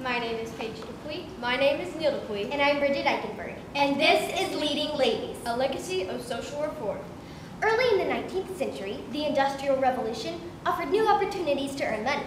My name is Paige Dupuy. My name is Neil Dupuy. And I'm Bridget Eichenberg. And this is Leading Ladies, a legacy of social reform. Early in the 19th century, the Industrial Revolution offered new opportunities to earn money.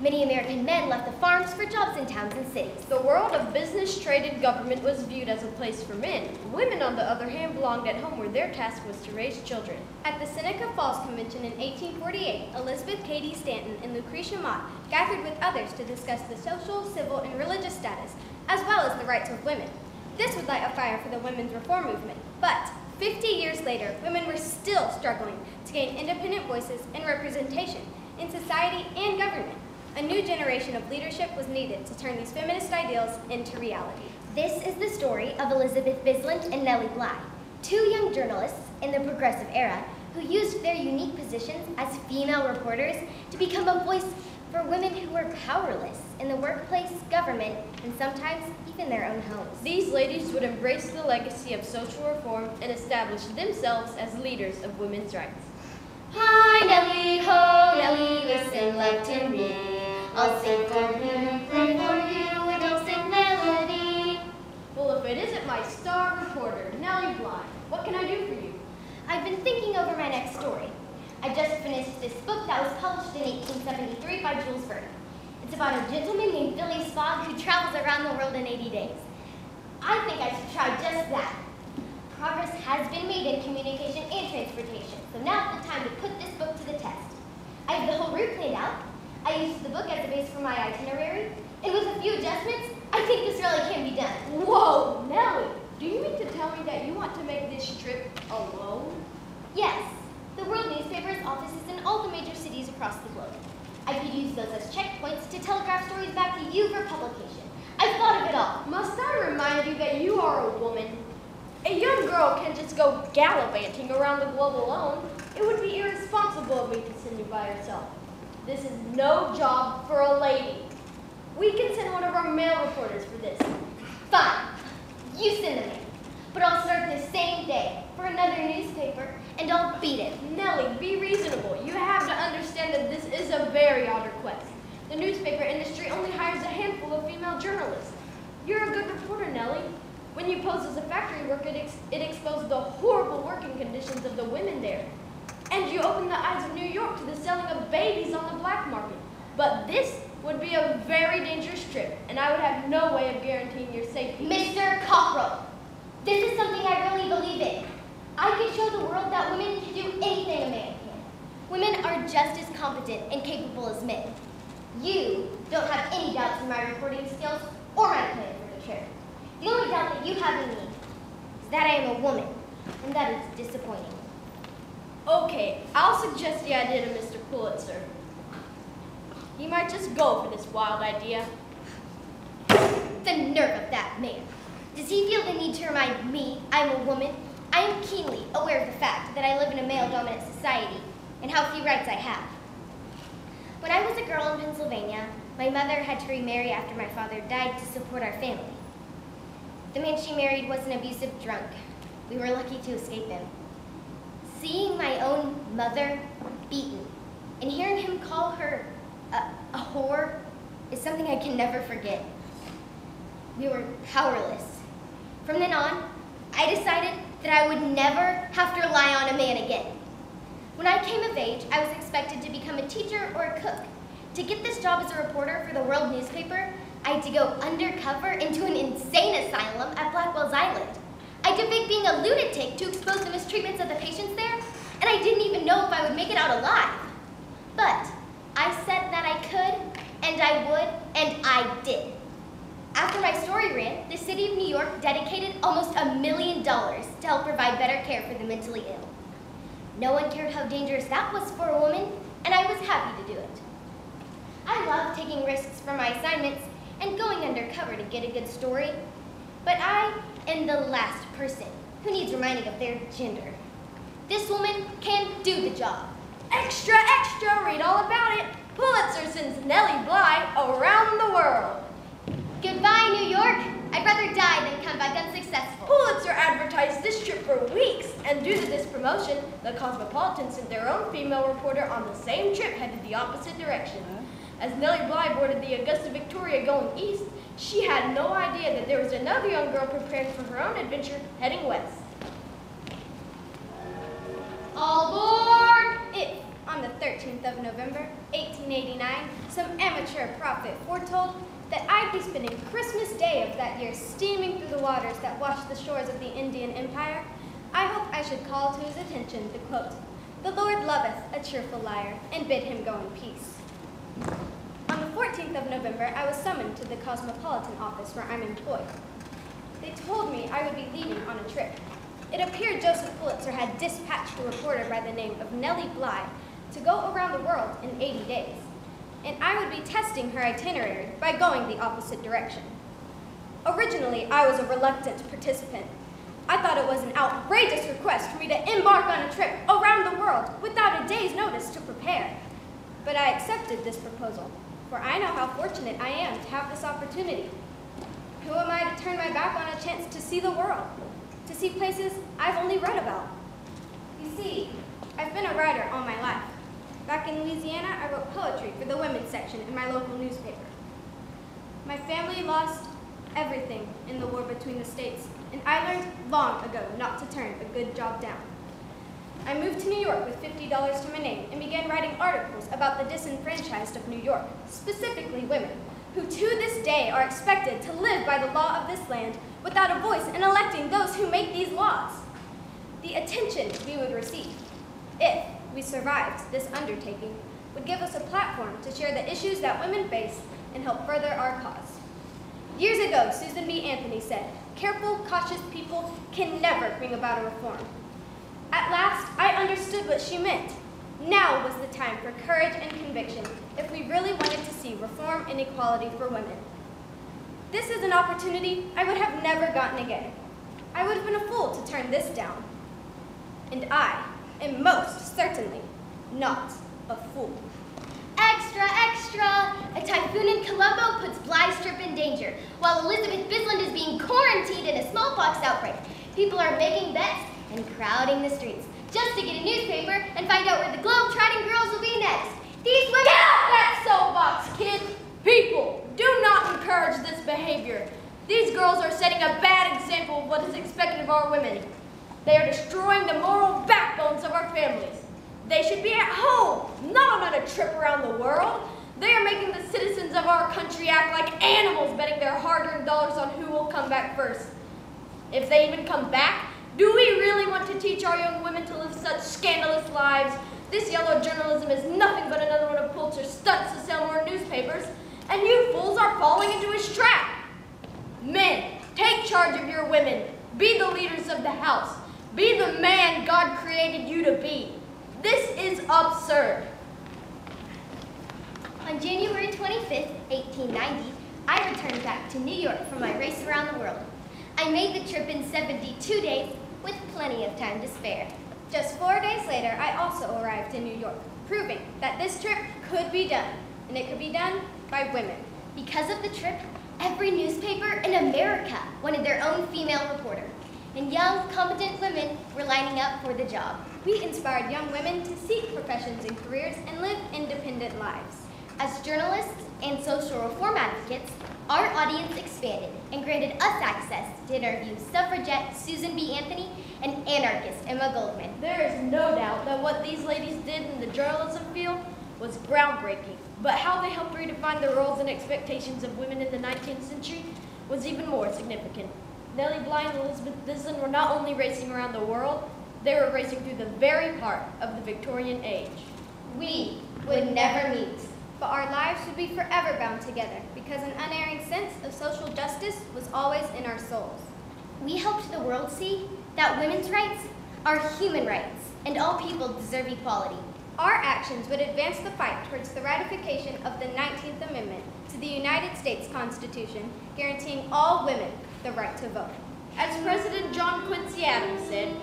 Many American men left the farms for jobs in towns and cities. The world of business, trade, and government was viewed as a place for men. Women, on the other hand, belonged at home where their task was to raise children. At the Seneca Falls Convention in 1848, Elizabeth Cady Stanton and Lucretia Mott gathered with others to discuss the social, civil, and religious status, as well as the rights of women. This would light a fire for the women's reform movement. But 50 years later, women were still struggling to gain independent voices and representation in society and government. A new generation of leadership was needed to turn these feminist ideals into reality. This is the story of Elizabeth Bisland and Nellie Bly, two young journalists in the Progressive Era who used their unique positions as female reporters to become a voice for women who were powerless in the workplace, government, and sometimes even their own homes. These ladies would embrace the legacy of social reform and establish themselves as leaders of women's rights. Hi, Nellie, ho, Nellie, listen, love to me. I'll sing for you and play for you a dulcet melody. Well, if it isn't my star reporter, Nellie Bly, what can I do for you? I've been thinking over my next story. I just finished this book that was published in 1873 by Jules Verne. It's about a gentleman named Phileas Fogg who travels around the world in 80 days. I think I should try just that. Progress has been made in communication and transportation, so now's the time to put this book to the test. I have the whole route planned out. I used the book as a base for my itinerary, and with a few adjustments, I think this really can be done. Whoa, Nellie, do you mean to tell me that you want to make this trip alone? Yes. The World newspaper has offices in all the major cities across the globe. I could use those as checkpoints to telegraph stories back to you for publication. I've thought of it all. Must I remind you that you are a woman? A young girl can't just go gallivanting around the globe alone. It would be irresponsible of me to send you by yourself. This is no job for a lady. We can send one of our male reporters for this. Fine. You send them in. But I'll start the same day for another newspaper, and I'll beat it. Nellie, be reasonable. You have to understand that this is a very odd request. The newspaper industry only hires a handful of female journalists. You're a good reporter, Nellie. When you posed as a factory worker, it exposed the horrible working conditions of the women there. And you opened the eyes of New York to the selling of babies on the black market. But this would be a very dangerous trip, and I would have no way of guaranteeing your safety. Mr. Cockrell, this is something I really believe in. I can show the world that women can do anything a man can. Women are just as competent and capable as men. You don't have any doubts in my reporting skills or my plan for the trip. The only doubt that you have in me is that I am a woman, and that is disappointing. Okay, I'll suggest the idea to Mr. Pulitzer. He might just go for this wild idea. The nerve of that man. Does he feel the need to remind me I'm a woman? I am keenly aware of the fact that I live in a male-dominant society and how few rights I have. When I was a girl in Pennsylvania, my mother had to remarry after my father died to support our family. The man she married was an abusive drunk. We were lucky to escape him. Seeing my own mother beaten and hearing him call her a whore is something I can never forget. We were powerless. From then on, I decided that I would never have to rely on a man again. When I came of age, I was expected to become a teacher or a cook. To get this job as a reporter for the World newspaper, I had to go undercover into an insane asylum at Blackwell's Island. I had to fake being a lunatic to expose the mistreatments of the patients there, and I didn't even know if I would make it out alive. But I said that I could, and I would, and I did. After my story ran, the city of New York dedicated almost $1 million to help provide better care for the mentally ill. No one cared how dangerous that was for a woman, and I was happy to do it. I love taking risks for my assignments and going undercover to get a good story, but I am the last person who needs reminding of their gender. This woman can do the job. Extra, extra, read all about it. Pulitzer sends Nellie Bly around the world. Goodbye, New York. I'd rather die than come back unsuccessful. Pulitzer advertised this trip for weeks, and due to this promotion, the Cosmopolitan sent their own female reporter on the same trip headed the opposite direction. As Nellie Bly boarded the Augusta Victoria going east, she had no idea that there was another young girl preparing for her own adventure heading west. All aboard! If, on the 13th of November, 1889, some amateur prophet foretold that I'd be spending Christmas Day of that year steaming through the waters that washed the shores of the Indian Empire, I hope I should call to his attention the quote, "The Lord loveth a cheerful liar," and bid him go in peace. On the 14th of November, I was summoned to the Cosmopolitan office where I'm employed. They told me I would be leaving on a trip. It appeared Joseph Pulitzer had dispatched a reporter by the name of Nellie Bly to go around the world in 80 days, and I would be testing her itinerary by going the opposite direction. Originally, I was a reluctant participant. I thought it was an outrageous request for me to embark on a trip around the world without a day's notice to prepare. But I accepted this proposal, for I know how fortunate I am to have this opportunity. Who am I to turn my back on a chance to see the world, to see places I've only read about? You see, I've been a writer all my life. Back in Louisiana, I wrote poetry for the women's section in my local newspaper. My family lost everything in the war between the states, and I learned long ago not to turn a good job down. I moved to New York with $50 to my name and began writing articles about the disenfranchised of New York, specifically women, who to this day are expected to live by the law of this land without a voice in electing those who make these laws. The attention we would receive, if we survived this undertaking, would give us a platform to share the issues that women face and help further our cause. Years ago, Susan B. Anthony said, "Careful, cautious people can never bring about a reform." At last, I understood what she meant. Now was the time for courage and conviction if we really wanted to see reform and equality for women. This is an opportunity I would have never gotten again. I would have been a fool to turn this down. And I am most certainly not a fool. Extra, extra! A typhoon in Colombo puts Bly's trip in danger, while Elizabeth Bisland is being quarantined in a smallpox outbreak. People are making bets and crowding the streets just to get a newspaper and find out where the Globe-Trotting girls will be next. These women— Get off that soapbox, kid! People, do not encourage this behavior. These girls are setting a bad example of what is expected of our women. They are destroying the moral backbones of our families. They should be at home, not on a trip around the world. They are making the citizens of our country act like animals, betting their hard-earned dollars on who will come back first. If they even come back, do we really want to teach our young women to live such scandalous lives? This yellow journalism is nothing but another one of Pulitzer's stunts to sell more newspapers, and you fools are falling into his trap. Men, take charge of your women. Be the leaders of the house. Be the man God created you to be. This is absurd. On January 25th, 1890, I returned back to New York for my race around the world. I made the trip in 72 days with plenty of time to spare. Just 4 days later, I also arrived in New York, proving that this trip could be done, and it could be done by women. Because of the trip, every newspaper in America wanted their own female reporter, and young, competent women were lining up for the job. We inspired young women to seek professions and careers and live independent lives. As journalists and social reform advocates, our audience expanded and granted us access to interview suffragette Susan B. Anthony and anarchist Emma Goldman. There is no doubt that what these ladies did in the journalism field was groundbreaking, but how they helped redefine the roles and expectations of women in the 19th century was even more significant. Nellie Bly and Elizabeth Bisland were not only racing around the world, they were racing through the very heart of the Victorian age. We would never meet, but our lives would be forever bound together because an unerring sense of social justice was always in our souls. We helped the world see that women's rights are human rights and all people deserve equality. Our actions would advance the fight towards the ratification of the 19th Amendment to the United States Constitution, guaranteeing all women the right to vote. As President John Quincy Adams said,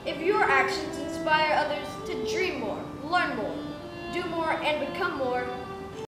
if your actions inspire others to dream more, learn more, do more, and become more,